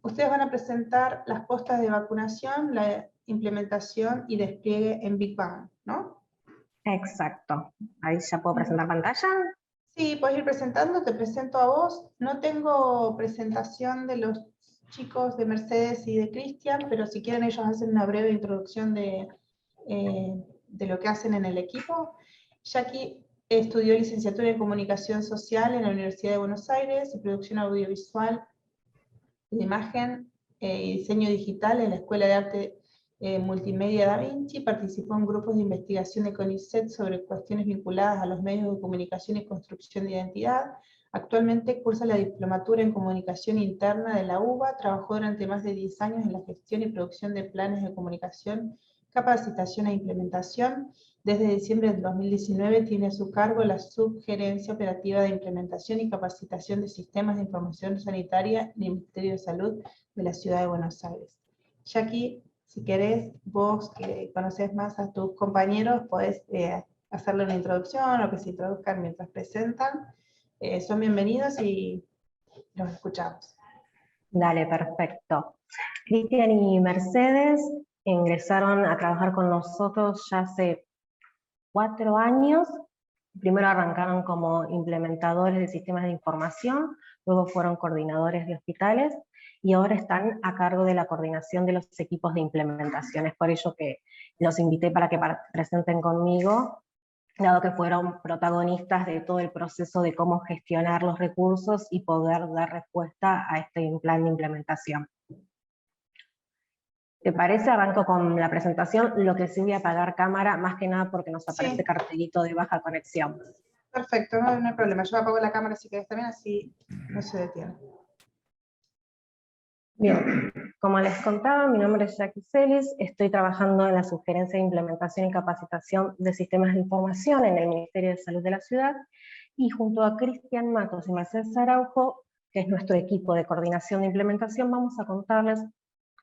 Ustedes van a presentar las postas de vacunación, la implementación y despliegue en Big Bang, ¿no? Exacto. Ahí ya puedo presentar pantalla. Sí, puedes ir presentando, te presento a vos. No tengo presentación de los chicos de Mercedes y de Cristian, pero si quieren ellos hacen una breve introducción de lo que hacen en el equipo. Jackie estudió licenciatura en Comunicación Social en la Universidad de Buenos Aires y Producción Audiovisual de Imagen y Diseño Digital en la Escuela de Arte Multimedia Da Vinci. Participó en grupos de investigación de CONICET sobre cuestiones vinculadas a los medios de comunicación y construcción de identidad. Actualmente cursa la diplomatura en comunicación interna de la UBA, trabajó durante más de 10 años en la gestión y producción de planes de comunicación, capacitación e implementación. Desde diciembre del 2019 tiene a su cargo la Subgerencia Operativa de Implementación y Capacitación de Sistemas de Información Sanitaria en el Ministerio de Salud de la Ciudad de Buenos Aires. Jackie, si querés, vos que conocés más a tus compañeros, podés hacerle una introducción o que se introduzcan mientras presentan. Son bienvenidos y los escuchamos. Dale, perfecto. Cristian y Mercedes ingresaron a trabajar con nosotros ya hace 4 años. Primero arrancaron como implementadores de sistemas de información, luego fueron coordinadores de hospitales y ahora están a cargo de la coordinación de los equipos de implementación. Es por ello que los invité para que presenten conmigo, dado que fueron protagonistas de todo el proceso de cómo gestionar los recursos y poder dar respuesta a este plan de implementación. ¿Te parece? Arranco con la presentación, lo que sí voy a apagar cámara, más que nada porque nos aparece cartelito de baja conexión. Perfecto, no hay problema. Yo apago la cámara si querés también, así no se detiene. Bien, como les contaba, mi nombre es Jackie Celis, estoy trabajando en la Subgerencia de Implementación y Capacitación de Sistemas de Información en el Ministerio de Salud de la Ciudad, y junto a Cristian Matos y Mercedes Araujo, que es nuestro equipo de coordinación de implementación, vamos a contarles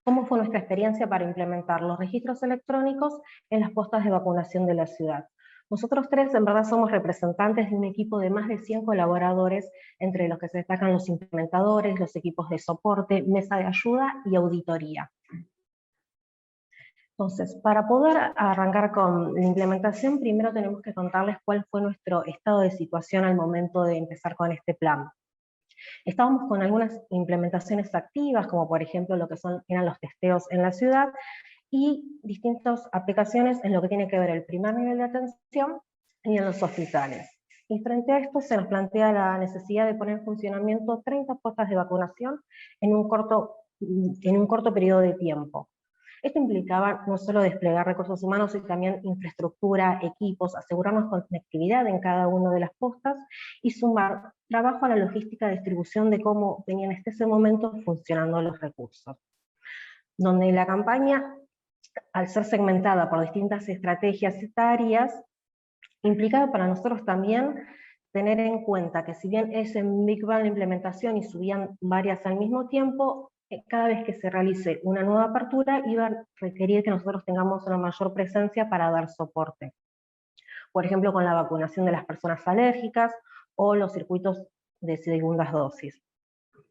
cómo fue nuestra experiencia para implementar los registros electrónicos en las postas de vacunación de la ciudad. Nosotros 3 en verdad somos representantes de un equipo de más de 100 colaboradores, entre los que se destacan los implementadores, los equipos de soporte, mesa de ayuda y auditoría. Entonces, para poder arrancar con la implementación, primero tenemos que contarles cuál fue nuestro estado de situación al momento de empezar con este plan. Estábamos con algunas implementaciones activas, como por ejemplo lo que eran los testeos en la ciudad, y distintas aplicaciones en lo que tiene que ver el primer nivel de atención y en los hospitales. Y frente a esto se nos plantea la necesidad de poner en funcionamiento 30 postas de vacunación en un corto periodo de tiempo. Esto implicaba no solo desplegar recursos humanos, sino también infraestructura, equipos, asegurarnos conectividad en cada una de las postas y sumar trabajo a la logística de distribución de cómo venían hasta ese momento funcionando los recursos. Donde la campaña, al ser segmentada por distintas estrategias etarias, implicaba para nosotros también tener en cuenta que si bien es en Big Bang la implementación y subían varias al mismo tiempo, cada vez que se realice una nueva apertura iba a requerir que nosotros tengamos una mayor presencia para dar soporte. Por ejemplo, con la vacunación de las personas alérgicas o los circuitos de segundas dosis.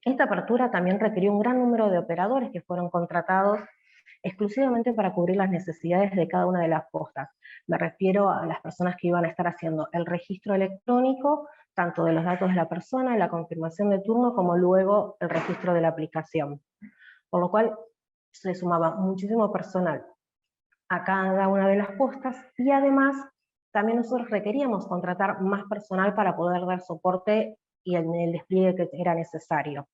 Esta apertura también requirió un gran número de operadores que fueron contratados exclusivamente para cubrir las necesidades de cada una de las postas. Me refiero a las personas que iban a estar haciendo el registro electrónico, tanto de los datos de la persona, la confirmación de turno, como luego el registro de la aplicación. Por lo cual se sumaba muchísimo personal a cada una de las postas, y además también nosotros requeríamos contratar más personal para poder dar soporte y el despliegue que era necesario.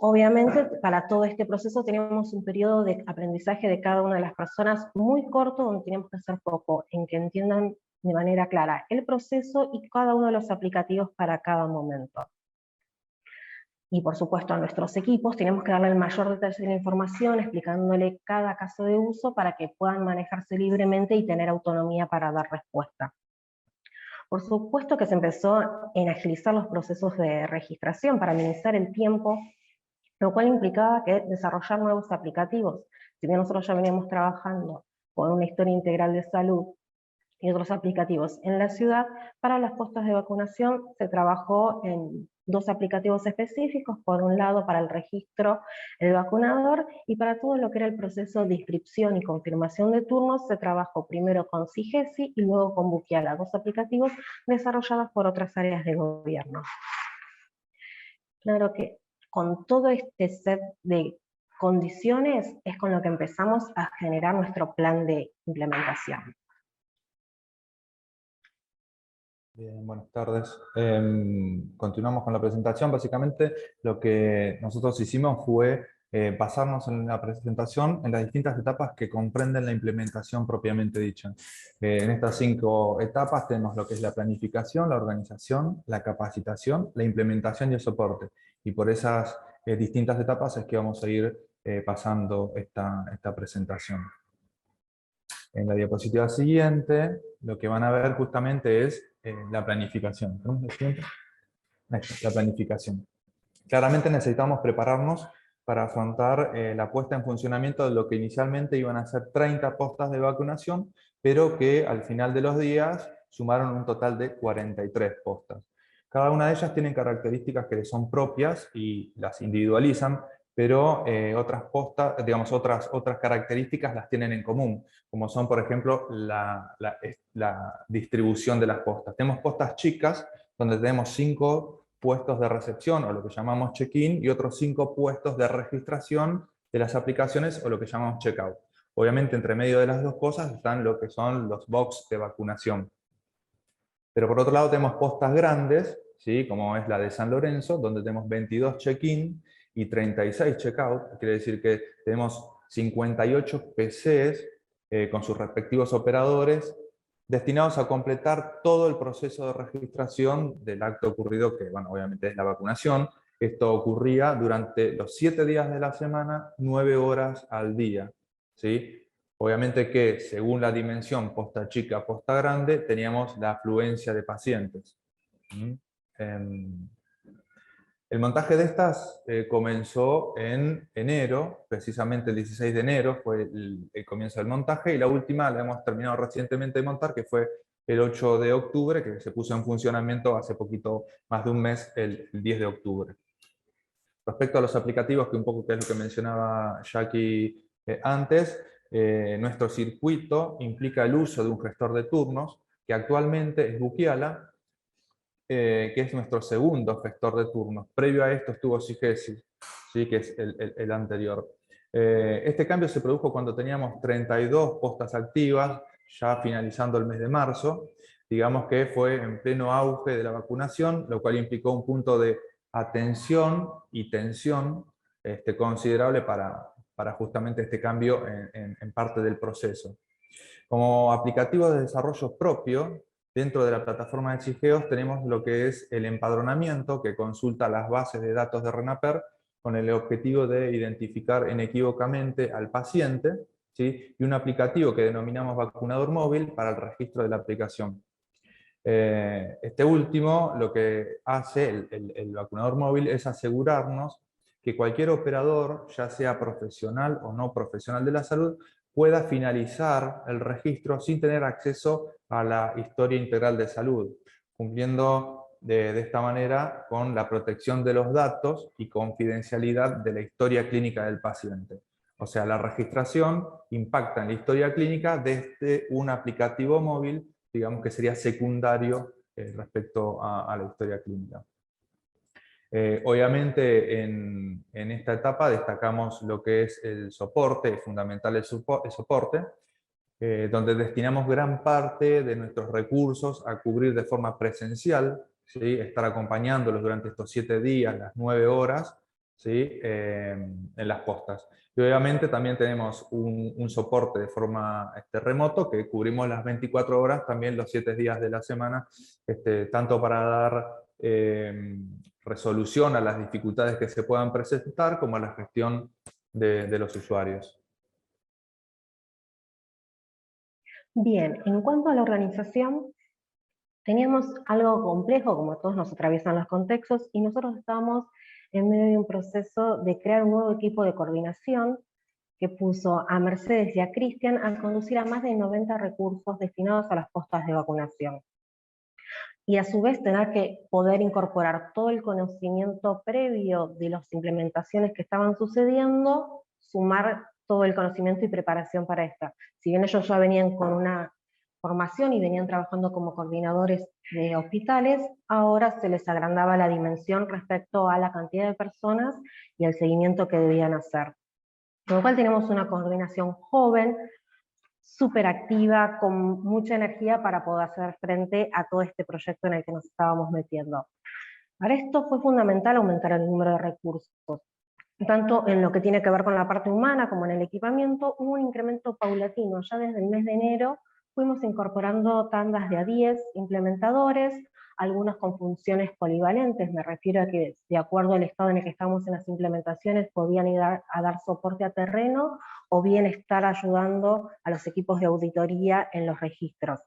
Obviamente, para todo este proceso teníamos un periodo de aprendizaje de cada una de las personas muy corto, donde teníamos que hacer foco en que entiendan de manera clara el proceso y cada uno de los aplicativos para cada momento. Y por supuesto a nuestros equipos tenemos que darle el mayor detalle de la información, explicándole cada caso de uso para que puedan manejarse libremente y tener autonomía para dar respuesta. Por supuesto que se empezó en agilizar los procesos de registración para minimizar el tiempo, lo cual implicaba que desarrollar nuevos aplicativos. Si bien nosotros ya veníamos trabajando con una historia integral de salud y otros aplicativos en la ciudad, para las postas de vacunación se trabajó en 2 aplicativos específicos, por un lado para el registro del vacunador, y para todo lo que era el proceso de inscripción y confirmación de turnos se trabajó primero con SIGESI y luego con Bukiala, 2 aplicativos desarrollados por otras áreas de gobierno. Claro que con todo este set de condiciones es con lo que empezamos a generar nuestro plan de implementación. Bien, buenas tardes. Continuamos con la presentación. Básicamente lo que nosotros hicimos fue basarnos en la presentación en las distintas etapas que comprenden la implementación propiamente dicha. En estas 5 etapas tenemos lo que es la planificación, la organización, la capacitación, la implementación y el soporte. Y por esas distintas etapas es que vamos a ir pasando esta presentación. En la diapositiva siguiente, lo que van a ver justamente es la planificación. ¿Tenemos la siguiente? La planificación. Claramente necesitamos prepararnos para afrontar la puesta en funcionamiento de lo que inicialmente iban a ser 30 postas de vacunación, pero que al final de los días sumaron un total de 43 postas. Cada una de ellas tiene características que les son propias y las individualizan, pero otras postas, digamos, otras características las tienen en común, como son, por ejemplo, la distribución de las postas. Tenemos postas chicas, donde tenemos 5 puestos de recepción, o lo que llamamos check-in, y otros 5 puestos de registración de las aplicaciones, o lo que llamamos check-out. Obviamente, entre medio de las 2 cosas están lo que son los box de vacunación. Pero por otro lado tenemos postas grandes, ¿sí? Como es la de San Lorenzo, donde tenemos 22 check-in y 36 check-out. Quiere decir que tenemos 58 PCs con sus respectivos operadores, destinados a completar todo el proceso de registración del acto ocurrido, que bueno, obviamente es la vacunación. Esto ocurría durante los 7 días de la semana, 9 horas al día, ¿sí? Obviamente que según la dimensión posta chica, posta grande, teníamos la afluencia de pacientes. El montaje de estas comenzó en enero, precisamente el 16 de enero fue el comienzo del montaje, y la última la hemos terminado recientemente de montar, que fue el 8 de octubre, que se puso en funcionamiento hace poquito, más de un mes, el 10 de octubre. Respecto a los aplicativos, que un poco que es lo que mencionaba Jackie antes, nuestro circuito implica el uso de un gestor de turnos, que actualmente es Bukiala, que es nuestro segundo gestor de turnos. Previo a esto estuvo SIGESI, ¿sí? Que es el anterior. Este cambio se produjo cuando teníamos 32 postas activas, ya finalizando el mes de marzo. Digamos que fue en pleno auge de la vacunación, lo cual implicó un punto de atención y tensión considerable para justamente este cambio en parte del proceso. Como aplicativo de desarrollo propio, dentro de la plataforma de Chigeos tenemos lo que es el empadronamiento, que consulta las bases de datos de RENAPER con el objetivo de identificar inequívocamente al paciente, ¿sí? Y un aplicativo que denominamos vacunador móvil para el registro de la aplicación. Este último, lo que hace el vacunador móvil es asegurarnos que cualquier operador, ya sea profesional o no profesional de la salud, pueda finalizar el registro sin tener acceso a la historia integral de salud, cumpliendo de esta manera con la protección de los datos y confidencialidad de la historia clínica del paciente. O sea, la registración impacta en la historia clínica desde un aplicativo móvil, digamos que sería secundario respecto a la historia clínica. Obviamente en esta etapa destacamos lo que es el soporte, es fundamental el soporte, donde destinamos gran parte de nuestros recursos a cubrir de forma presencial, ¿sí? Estar acompañándolos durante estos 7 días, las 9 horas, ¿sí? En las postas. Y obviamente también tenemos un soporte de forma remoto, que cubrimos las 24 horas, también los 7 días de la semana, tanto para dar resolución a las dificultades que se puedan presentar, como a la gestión de los usuarios. Bien, en cuanto a la organización, teníamos algo complejo, como todos nos atraviesan los contextos, y nosotros estábamos en medio de un proceso de crear un nuevo equipo de coordinación que puso a Mercedes y a Cristian a conducir a más de 90 recursos destinados a las postas de vacunación. y a su vez tener que poder incorporar todo el conocimiento previo de las implementaciones que estaban sucediendo, sumar todo el conocimiento y preparación para esta. Si bien ellos ya venían con una formación y venían trabajando como coordinadores de hospitales, ahora se les agrandaba la dimensión respecto a la cantidad de personas y el seguimiento que debían hacer. Con lo cual tenemos una coordinación joven, súper activa, con mucha energía para poder hacer frente a todo este proyecto en el que nos estábamos metiendo. Para esto fue fundamental aumentar el número de recursos. Tanto en lo que tiene que ver con la parte humana como en el equipamiento, hubo un incremento paulatino. Ya desde el mes de enero fuimos incorporando tandas de a 10 implementadores, algunos con funciones polivalentes, me refiero a que de acuerdo al estado en el que estamos en las implementaciones podían ir a dar soporte a terreno o bien estar ayudando a los equipos de auditoría en los registros.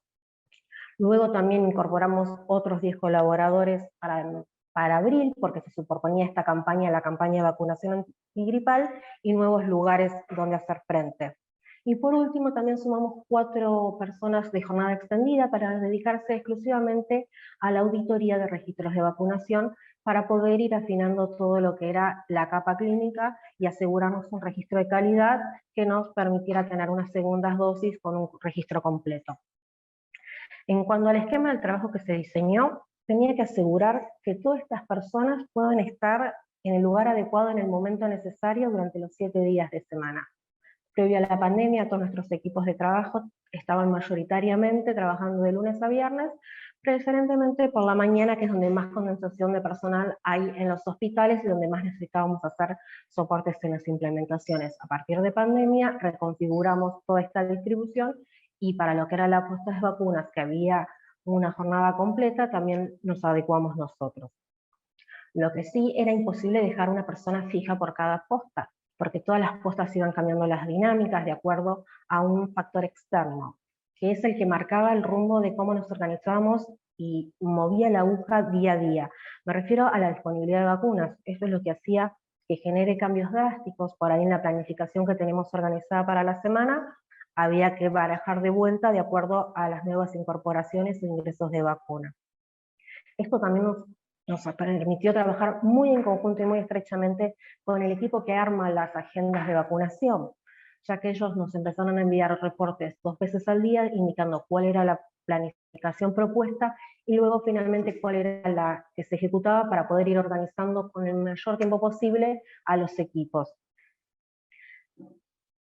Luego también incorporamos otros 10 colaboradores para abril, porque se suponía esta campaña, la campaña de vacunación antigripal, y nuevos lugares donde hacer frente. Y por último también sumamos 4 personas de jornada extendida para dedicarse exclusivamente a la auditoría de registros de vacunación, para poder ir afinando todo lo que era la capa clínica y asegurarnos un registro de calidad que nos permitiera tener unas segundas dosis con un registro completo. En cuanto al esquema del trabajo que se diseñó, tenía que asegurar que todas estas personas puedan estar en el lugar adecuado en el momento necesario durante los 7 días de semana. Previo a la pandemia, todos nuestros equipos de trabajo estaban mayoritariamente trabajando de lunes a viernes, preferentemente por la mañana, que es donde más condensación de personal hay en los hospitales y donde más necesitábamos hacer soportes en las implementaciones. A partir de pandemia, reconfiguramos toda esta distribución y para lo que era la puesta de vacunas, que había una jornada completa, también nos adecuamos nosotros. Lo que sí era imposible dejar una persona fija por cada posta, porque todas las postas iban cambiando las dinámicas de acuerdo a un factor externo, que es el que marcaba el rumbo de cómo nos organizábamos y movía la aguja día a día. Me refiero a la disponibilidad de vacunas. Esto es lo que hacía que genere cambios drásticos. Por ahí en la planificación que tenemos organizada para la semana, había que barajar de vuelta de acuerdo a las nuevas incorporaciones e ingresos de vacuna. Esto también nos permitió trabajar muy en conjunto y muy estrechamente con el equipo que arma las agendas de vacunación, ya que ellos nos empezaron a enviar reportes 2 veces al día indicando cuál era la planificación propuesta y luego finalmente cuál era la que se ejecutaba para poder ir organizando con el mayor tiempo posible a los equipos.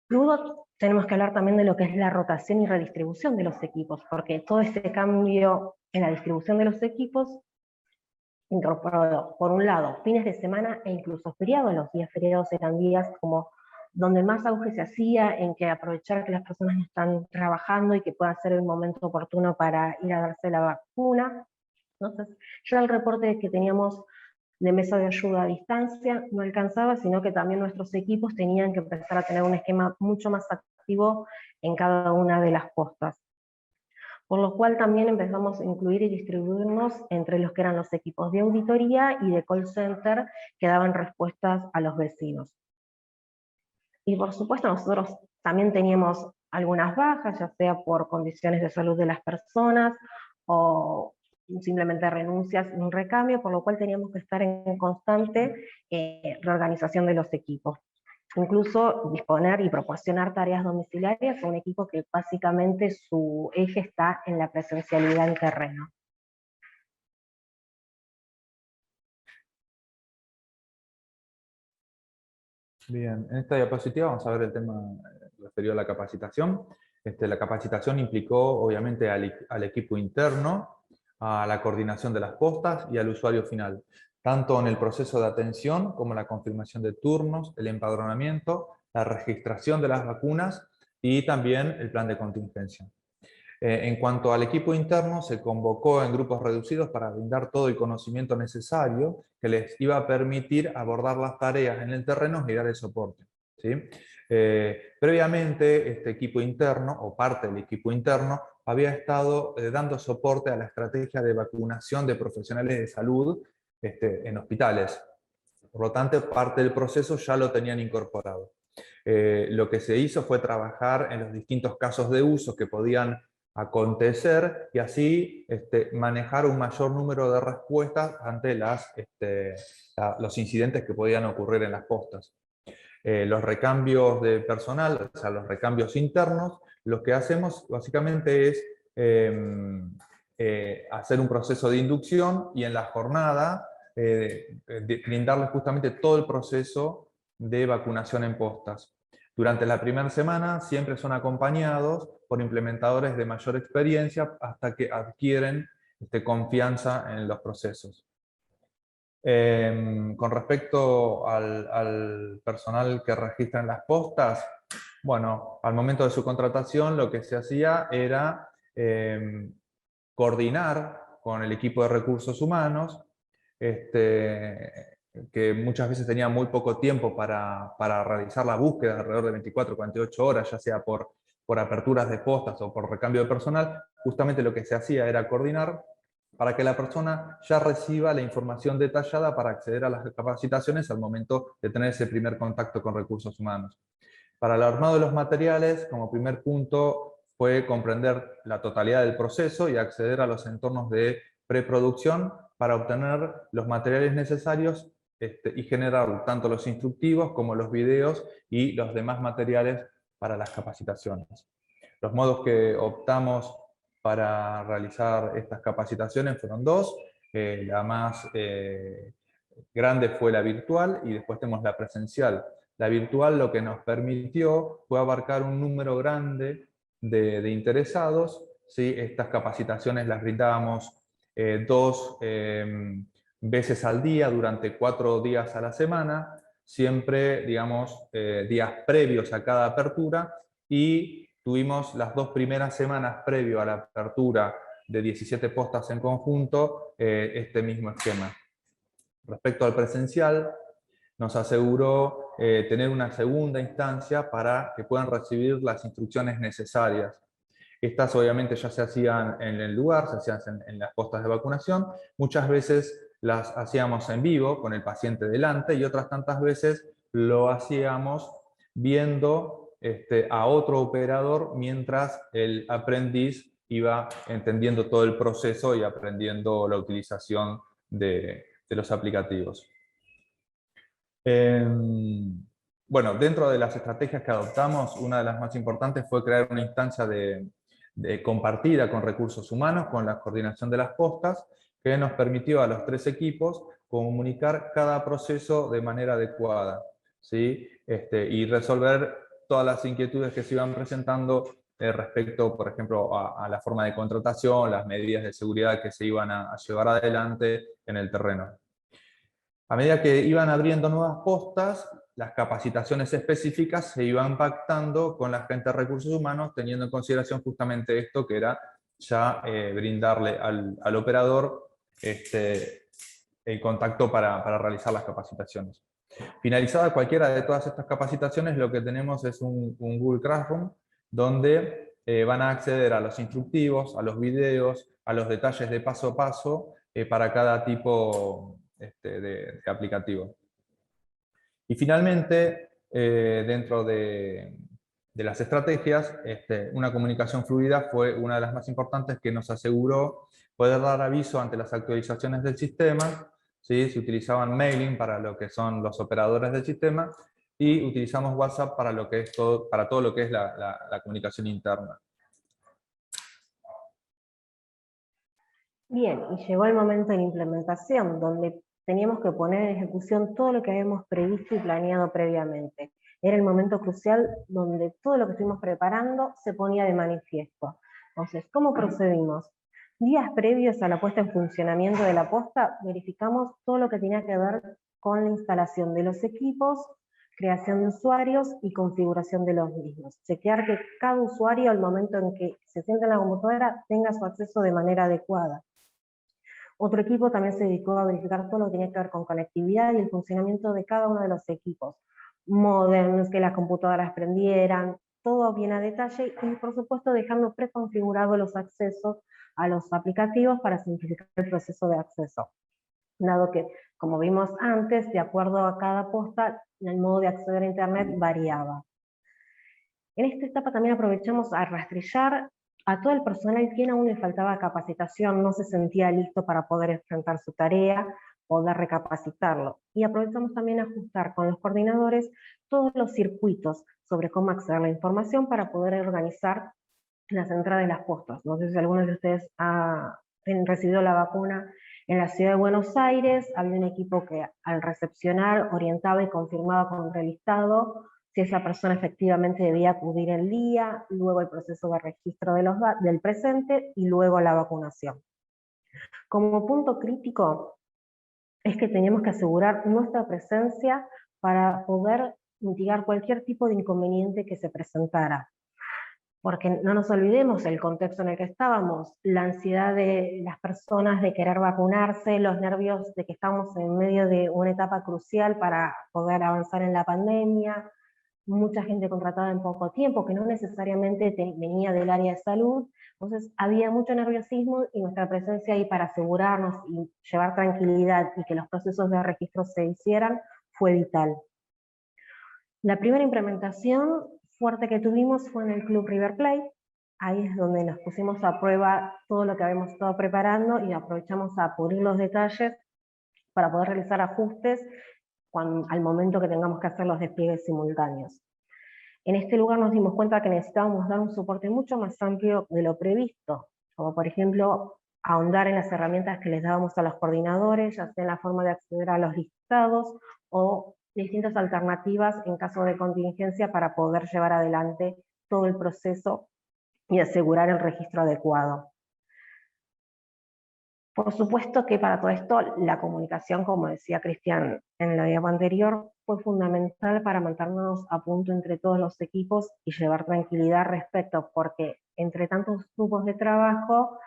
Luego tenemos que hablar también de lo que es la rotación y redistribución de los equipos, porque todo este cambio en la distribución de los equipos incorporó, por un lado, fines de semana e incluso feriados. Los días feriados eran días como donde más auge se hacía en que aprovechar que las personas no están trabajando y que pueda ser el momento oportuno para ir a darse la vacuna. Entonces, ya el reporte que teníamos de mesa de ayuda a distancia no alcanzaba, sino que también nuestros equipos tenían que empezar a tener un esquema mucho más activo en cada una de las postas. Por lo cual también empezamos a incluir y distribuirnos entre los que eran los equipos de auditoría y de call center que daban respuestas a los vecinos. Y por supuesto nosotros también teníamos algunas bajas, ya sea por condiciones de salud de las personas o simplemente renuncias y un recambio, por lo cual teníamos que estar en constante reorganización de los equipos. Incluso disponer y proporcionar tareas domiciliarias a un equipo que básicamente su eje está en la presencialidad en terreno. Bien, en esta diapositiva vamos a ver el tema referido a la capacitación. La capacitación implicó obviamente al equipo interno, a la coordinación de las postas y al usuario final, tanto en el proceso de atención como la confirmación de turnos, el empadronamiento, la registración de las vacunas y también el plan de contingencia. En cuanto al equipo interno, se convocó en grupos reducidos para brindar todo el conocimiento necesario que les iba a permitir abordar las tareas en el terreno y dar el soporte, ¿sí? Previamente, este equipo interno, o parte del equipo interno, había estado dando soporte a la estrategia de vacunación de profesionales de salud en hospitales. Por lo tanto, parte del proceso ya lo tenían incorporado. Lo que se hizo fue trabajar en los distintos casos de uso que podían acontecer y así manejar un mayor número de respuestas ante los incidentes que podían ocurrir en las postas. Los recambios de personal, o sea, los recambios internos, lo que hacemos básicamente es hacer un proceso de inducción y en la jornada brindarles justamente todo el proceso de vacunación en postas. Durante la primera semana siempre son acompañados por implementadores de mayor experiencia hasta que adquieren confianza en los procesos. Con respecto al personal que registra en las postas, bueno, al momento de su contratación lo que se hacía era coordinar con el equipo de recursos humanos, que muchas veces tenía muy poco tiempo para realizar la búsqueda, alrededor de 24 o 48 horas, ya sea por aperturas de postas o por recambio de personal. Justamente lo que se hacía era coordinar para que la persona ya reciba la información detallada para acceder a las capacitaciones al momento de tener ese primer contacto con recursos humanos. Para el armado de los materiales, como primer punto, fue comprender la totalidad del proceso y acceder a los entornos de preproducción para obtener los materiales necesarios y generar tanto los instructivos como los videos y los demás materiales para las capacitaciones. Los modos que optamos para realizar estas capacitaciones fueron dos. La más grande fue la virtual y después tenemos la presencial. La virtual lo que nos permitió fue abarcar un número grande de interesados. ¿Sí? Estas capacitaciones las brindábamos 2 veces al día durante 4 días a la semana, siempre, digamos, días previos a cada apertura, y tuvimos las 2 primeras semanas previo a la apertura de 17 postas en conjunto, este mismo esquema. Respecto al presencial, nos aseguró tener una segunda instancia para que puedan recibir las instrucciones necesarias. Estas obviamente ya se hacían en el lugar, se hacían en las postas de vacunación. Muchas veces las hacíamos en vivo, con el paciente delante, y otras tantas veces lo hacíamos viendo a otro operador mientras el aprendiz iba entendiendo todo el proceso y aprendiendo la utilización de los aplicativos. Bueno, dentro de las estrategias que adoptamos, una de las más importantes fue crear una instancia compartida con recursos humanos, con la coordinación de las postas, que nos permitió a los 3 equipos comunicar cada proceso de manera adecuada, ¿sí? Y resolver todas las inquietudes que se iban presentando respecto, por ejemplo, a la forma de contratación, las medidas de seguridad que se iban a llevar adelante en el terreno. A medida que iban abriendo nuevas postas, las capacitaciones específicas se iban pactando con la gente de recursos humanos, teniendo en consideración justamente esto, que era ya brindarle al operador el contacto para realizar las capacitaciones. Finalizada cualquiera de todas estas capacitaciones, lo que tenemos es un Google Classroom, donde van a acceder a los instructivos, a los videos, a los detalles de paso a paso para cada tipo de aplicativo. Y finalmente, dentro de las estrategias, una comunicación fluida fue una de las más importantes, que nos aseguró poder dar aviso ante las actualizaciones del sistema. ¿Sí? Se utilizaban mailing para lo que son los operadores del sistema, y utilizamos WhatsApp para todo lo que es la comunicación interna. Bien, y llegó el momento de la implementación, donde teníamos que poner en ejecución todo lo que habíamos previsto y planeado previamente. Era el momento crucial donde todo lo que estuvimos preparando se ponía de manifiesto. Entonces, ¿cómo procedimos? Días previos a la puesta en funcionamiento de la posta, verificamos todo lo que tenía que ver con la instalación de los equipos, creación de usuarios y configuración de los mismos. Chequear que cada usuario, al momento en que se sienta en la computadora, tenga su acceso de manera adecuada. Otro equipo también se dedicó a verificar todo lo que tenía que ver con conectividad y el funcionamiento de cada uno de los equipos. Modems, que las computadoras prendieran, todo bien a detalle, y por supuesto dejando preconfigurados los accesos a los aplicativos para simplificar el proceso de acceso. Dado que, como vimos antes, de acuerdo a cada posta, el modo de acceder a Internet variaba. En esta etapa también aprovechamos a rastrillar A todo el personal, quien aún le faltaba capacitación, no se sentía listo para poder enfrentar su tarea, poder recapacitarlo. Y aprovechamos también a ajustar con los coordinadores todos los circuitos sobre cómo acceder a la información para poder organizar las entradas de las postas. No sé si algunos de ustedes han recibido la vacuna en la ciudad de Buenos Aires. Había un equipo que al recepcionar orientaba y confirmaba con el listado si esa persona efectivamente debía acudir el día, luego el proceso de registro de del presente y luego la vacunación. Como punto crítico es que teníamos que asegurar nuestra presencia para poder mitigar cualquier tipo de inconveniente que se presentara. Porque no nos olvidemos el contexto en el que estábamos, la ansiedad de las personas de querer vacunarse, los nervios de que estamos en medio de una etapa crucial para poder avanzar en la pandemia, mucha gente contratada en poco tiempo, que no necesariamente venía del área de salud, entonces había mucho nerviosismo y nuestra presencia ahí para asegurarnos y llevar tranquilidad y que los procesos de registro se hicieran fue vital. La primera implementación fuerte que tuvimos fue en el Club River Plate. Ahí es donde nos pusimos a prueba todo lo que habíamos estado preparando y aprovechamos a pulir los detalles para poder realizar ajustes al momento que tengamos que hacer los despliegues simultáneos. En este lugar nos dimos cuenta que necesitábamos dar un soporte mucho más amplio de lo previsto, como por ejemplo ahondar en las herramientas que les dábamos a los coordinadores, ya sea en la forma de acceder a los listados o distintas alternativas en caso de contingencia para poder llevar adelante todo el proceso y asegurar el registro adecuado. Por supuesto que para todo esto la comunicación, como decía Cristian en la diapositiva anterior, fue fundamental para mantenernos a punto entre todos los equipos y llevar tranquilidad respecto, porque entre tantos grupos de trabajo,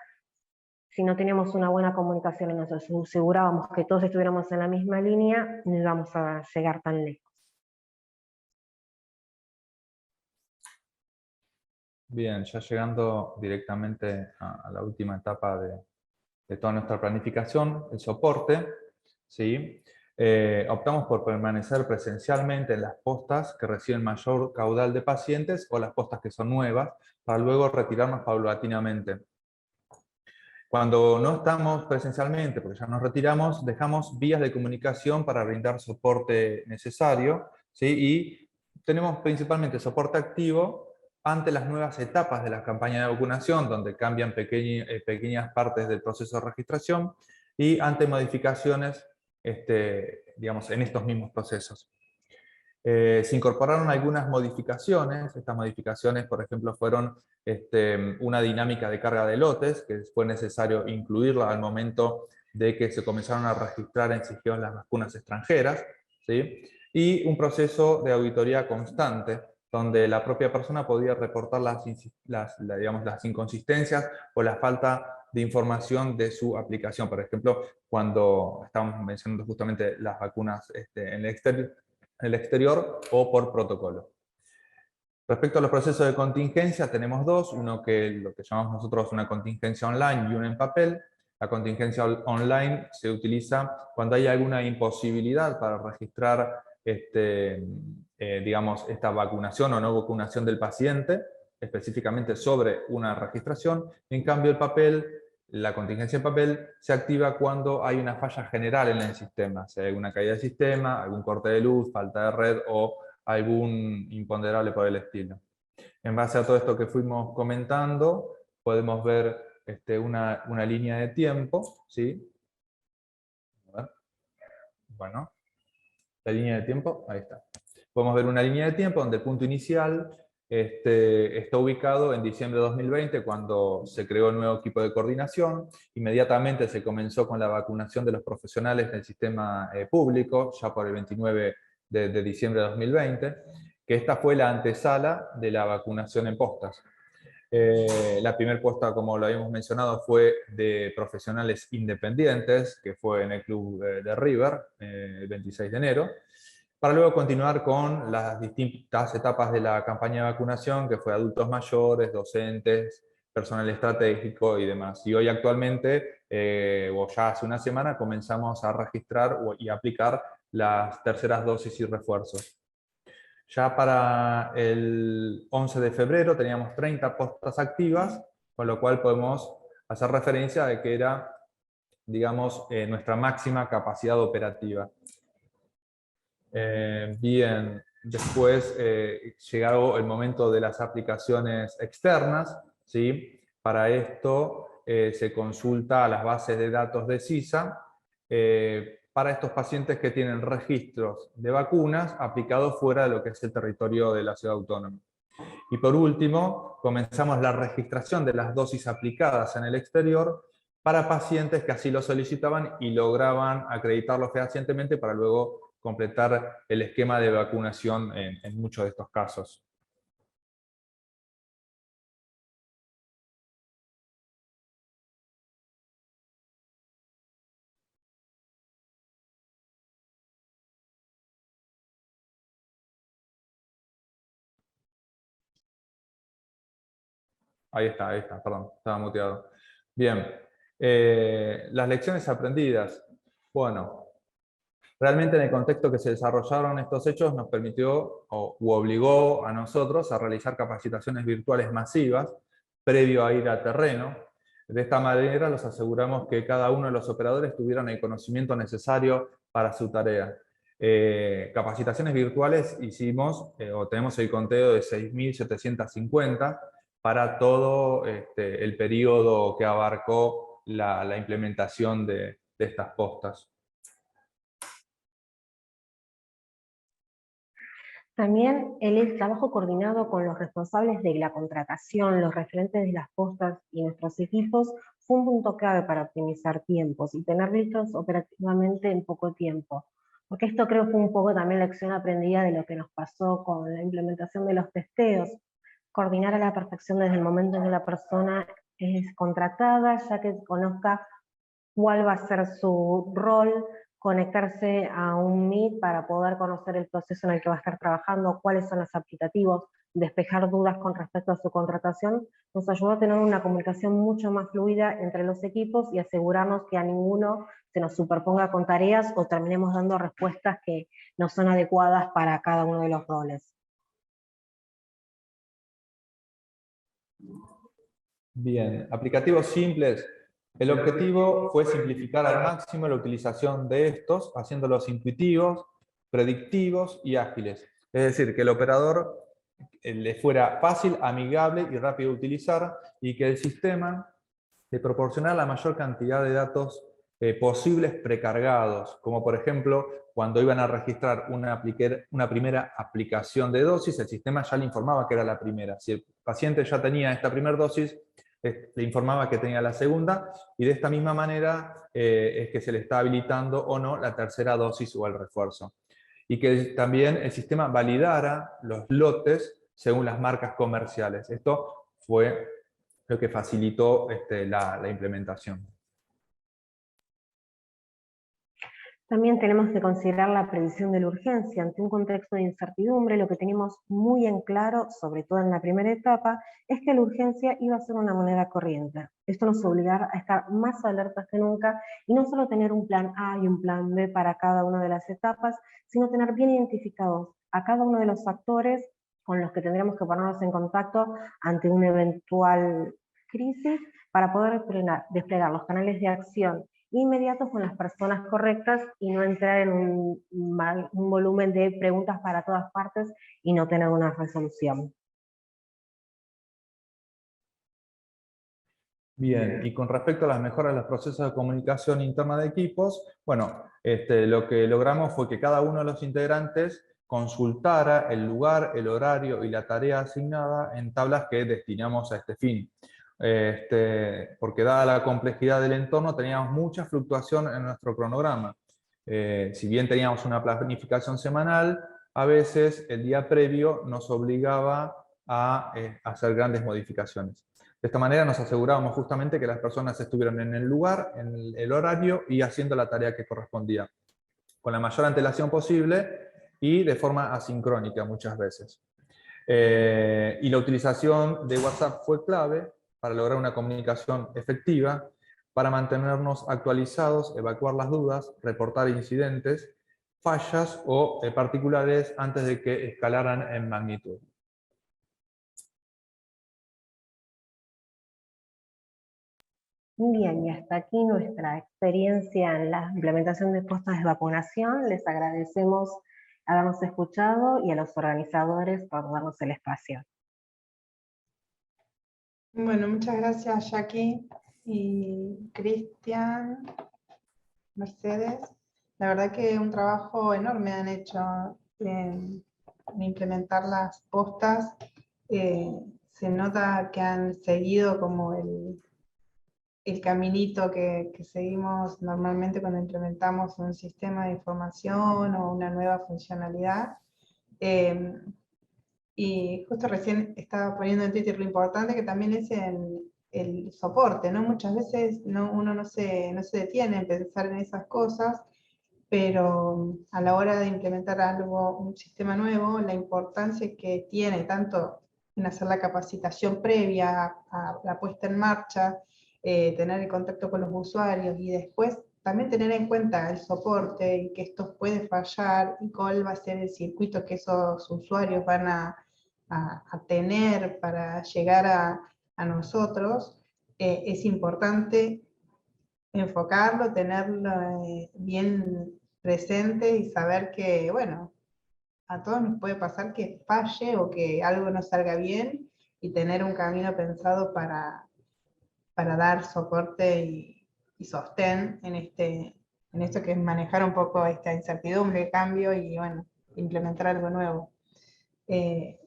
si no teníamos una buena comunicación y nos asegurábamos que todos estuviéramos en la misma línea, no íbamos a llegar tan lejos. Bien, ya llegando directamente a la última etapa de toda nuestra planificación, el soporte, ¿sí? Optamos por permanecer presencialmente en las postas que reciben mayor caudal de pacientes o las postas que son nuevas, para luego retirarnos paulatinamente. Cuando no estamos presencialmente, porque ya nos retiramos, dejamos vías de comunicación para brindar soporte necesario, ¿sí? Y tenemos principalmente soporte activo ante las nuevas etapas de la campaña de vacunación, donde cambian pequeñas partes del proceso de registración, y ante modificaciones digamos, en estos mismos procesos. Se incorporaron algunas modificaciones. Estas modificaciones, por ejemplo, fueron una dinámica de carga de lotes, que fue necesario incluirla al momento de que se comenzaron a registrar en sigilo las vacunas extranjeras, ¿sí? Y un proceso de auditoría constante, donde la propia persona podía reportar las inconsistencias o la falta de información de su aplicación. Por ejemplo, cuando estamos mencionando justamente las vacunas en el exterior o por protocolo. Respecto a los procesos de contingencia, tenemos dos, uno que lo que llamamos nosotros una contingencia online y una en papel. La contingencia online se utiliza cuando hay alguna imposibilidad para registrar digamos, esta vacunación o no vacunación del paciente, específicamente sobre una registración. En cambio, el papel, la contingencia en papel, se activa cuando hay una falla general en el sistema, si hay alguna caída del sistema, algún corte de luz, falta de red o algún imponderable por el estilo. En base a todo esto que fuimos comentando, podemos ver una línea de tiempo, ¿sí? Bueno, la línea de tiempo, ahí está. Podemos ver una línea de tiempo donde el punto inicial está ubicado en diciembre de 2020, cuando se creó el nuevo equipo de coordinación. Inmediatamente se comenzó con la vacunación de los profesionales del sistema público, ya por el 29 de diciembre de 2020, que esta fue la antesala de la vacunación en postas. La primera posta, como lo habíamos mencionado, fue de profesionales independientes, que fue en el club de River, el 26 de enero, para luego continuar con las distintas etapas de la campaña de vacunación, que fue adultos mayores, docentes, personal estratégico y demás. Y hoy actualmente, o ya hace una semana, comenzamos a registrar y aplicar las terceras dosis y refuerzos. Ya para el 11 de febrero teníamos 30 postas activas con lo cual podemos hacer referencia de que era, digamos, nuestra máxima capacidad operativa. Bien, después llegado el momento de las aplicaciones externas, ¿sí? Para esto se consulta a las bases de datos de CISA para estos pacientes que tienen registros de vacunas aplicados fuera de lo que es el territorio de la ciudad autónoma. Y por último, comenzamos la registración de las dosis aplicadas en el exterior para pacientes que así lo solicitaban y lograban acreditarlo fehacientemente para luego completar el esquema de vacunación en muchos de estos casos. Ahí está, perdón, estaba muteado. Bien, las lecciones aprendidas. Bueno, realmente en el contexto que se desarrollaron estos hechos nos permitió u obligó a nosotros a realizar capacitaciones virtuales masivas previo a ir a terreno. De esta manera los aseguramos que cada uno de los operadores tuvieran el conocimiento necesario para su tarea. Capacitaciones virtuales hicimos, o tenemos el conteo de 6.750 para todo el periodo que abarcó la implementación de estas postas. También el trabajo coordinado con los responsables de la contratación, los referentes de las postas y nuestros equipos fue un punto clave para optimizar tiempos y tener listos operativamente en poco tiempo. Porque esto creo fue un poco también la lección aprendida de lo que nos pasó con la implementación de los testeos. Coordinar a la perfección desde el momento en que la persona es contratada, ya que conozca cuál va a ser su rol, conectarse a un Meet para poder conocer el proceso en el que va a estar trabajando, cuáles son los aplicativos, despejar dudas con respecto a su contratación, nos ayudó a tener una comunicación mucho más fluida entre los equipos y asegurarnos que a ninguno se nos superponga con tareas o terminemos dando respuestas que no son adecuadas para cada uno de los roles. Bien, aplicativos simples. El objetivo fue simplificar al máximo la utilización de estos, haciéndolos intuitivos, predictivos y ágiles. Es decir, que el operador le fuera fácil, amigable y rápido de utilizar, y que el sistema le proporcionara la mayor cantidad de datos posibles precargados, como por ejemplo, cuando iban a registrar una primera aplicación de dosis, el sistema ya le informaba que era la primera. Si el paciente ya tenía esta primera dosis, le informaba que tenía la segunda, y de esta misma manera es que se le está habilitando o no la tercera dosis o el refuerzo. Y que también el sistema validara los lotes según las marcas comerciales. Esto fue lo que facilitó la implementación. También tenemos que considerar la previsión de la urgencia. Ante un contexto de incertidumbre, lo que teníamos muy en claro, sobre todo en la primera etapa, es que la urgencia iba a ser una moneda corriente. Esto nos obligará a estar más alertas que nunca y no solo tener un plan A y un plan B para cada una de las etapas, sino tener bien identificados a cada uno de los actores con los que tendríamos que ponernos en contacto ante una eventual crisis para poder desplegar los canales de acción inmediatos con las personas correctas y no entrar en un volumen de preguntas para todas partes y no tener una resolución. Bien, y con respecto a las mejoras de los procesos de comunicación interna de equipos, bueno, lo que logramos fue que cada uno de los integrantes consultara el lugar, el horario y la tarea asignada en tablas que destinamos a este fin. Porque dada la complejidad del entorno, teníamos mucha fluctuación en nuestro cronograma. Si bien teníamos una planificación semanal, a veces el día previo nos obligaba a hacer grandes modificaciones. De esta manera nos asegurábamos justamente que las personas estuvieran en el lugar, en el horario y haciendo la tarea que correspondía, con la mayor antelación posible y de forma asincrónica muchas veces. Y la utilización de WhatsApp fue clave para lograr una comunicación efectiva, para mantenernos actualizados, evacuar las dudas, reportar incidentes, fallas o particulares antes de que escalaran en magnitud. Bien, y hasta aquí nuestra experiencia en la implementación de postas de vacunación. Les agradecemos habernos escuchado y a los organizadores por darnos el espacio. Bueno, muchas gracias Jackie y Cristian, Mercedes. La verdad que un trabajo enorme han hecho en implementar las postas. Se nota que han seguido como el caminito que seguimos normalmente cuando implementamos un sistema de información o una nueva funcionalidad. Eh, y justo recién estaba poniendo en Twitter lo importante que también es el soporte, ¿no? Muchas veces uno no se detiene en pensar en esas cosas, pero a la hora de implementar algo, un sistema nuevo, la importancia que tiene tanto en hacer la capacitación previa a la puesta en marcha, tener el contacto con los usuarios y después también tener en cuenta el soporte y que esto puede fallar y cuál va a ser el circuito que esos usuarios van a tener para llegar a nosotros, es importante enfocarlo, tenerlo bien presente y saber que, bueno, a todos nos puede pasar que falle o que algo no salga bien y tener un camino pensado para dar soporte y sostén en esto que es manejar un poco esta incertidumbre, cambio y, bueno, implementar algo nuevo. Eh,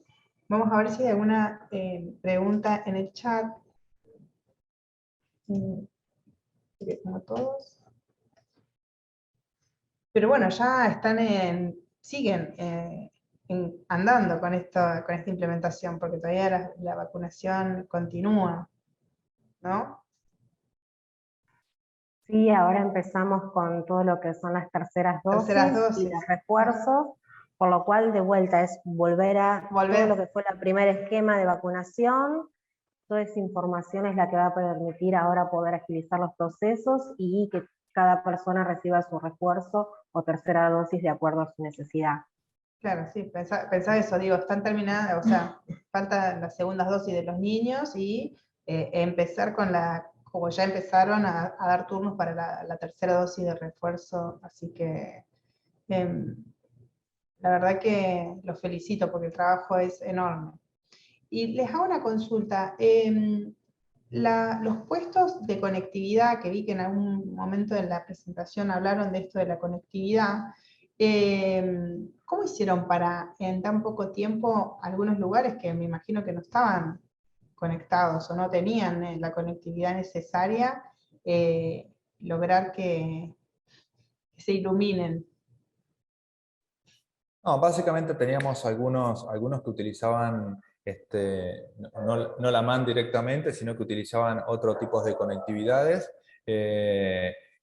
Vamos a ver si hay alguna pregunta en el chat. Como todos. Pero bueno, ya siguen andando con esta implementación, porque todavía la vacunación continúa, ¿no? Sí, ahora empezamos con todo lo que son las terceras Terceras dosis y dosis. los refuerzos, por lo cual de vuelta es volver a todo lo que fue el primer esquema de vacunación. Toda esa información es la que va a permitir ahora poder agilizar los procesos y que cada persona reciba su refuerzo o tercera dosis de acuerdo a su necesidad. Claro, sí, pensá eso, digo, están terminadas, o sea, faltan las segundas dosis de los niños y empezar como ya empezaron a dar turnos para la tercera dosis de refuerzo, así que la verdad que los felicito porque el trabajo es enorme. Y les hago una consulta. Los puestos de conectividad, que vi que en algún momento en la presentación hablaron de esto de la conectividad, ¿cómo hicieron para en tan poco tiempo algunos lugares que me imagino que no estaban conectados o no tenían la conectividad necesaria, lograr que se iluminen? No, básicamente teníamos algunos que utilizaban no la MAN directamente, sino que utilizaban otro tipo de conectividades.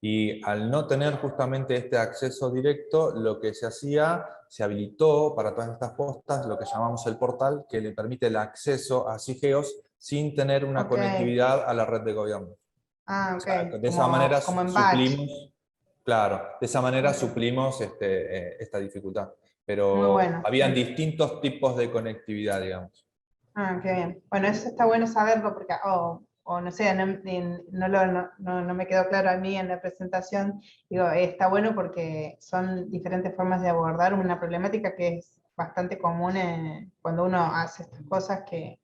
Y al no tener justamente este acceso directo, lo que se hacía, se habilitó para todas estas postas lo que llamamos el portal, que le permite el acceso a SIGEOS sin tener una conectividad a la red de gobierno. Ah, O sea, ok. de esa manera Como en batch. suplimos, claro, de esa manera Okay. suplimos esta dificultad. Muy Pero bueno. habían distintos tipos de conectividad, digamos. Ah, qué bien. Bueno, eso está bueno saberlo porque, o no sé, no me quedó claro a mí en la presentación. Digo, está bueno porque son diferentes formas de abordar una problemática que es bastante común cuando uno hace estas cosas que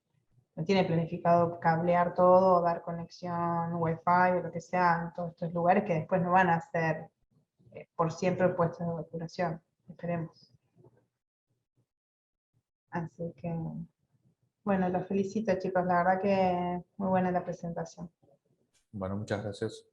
no tiene planificado cablear todo, o dar conexión, wifi o lo que sea en todos estos lugares que después no van a ser por siempre puestos de vacunación. Esperemos. Así que... Bueno, los felicito chicos, la verdad que muy buena la presentación. Bueno, muchas gracias.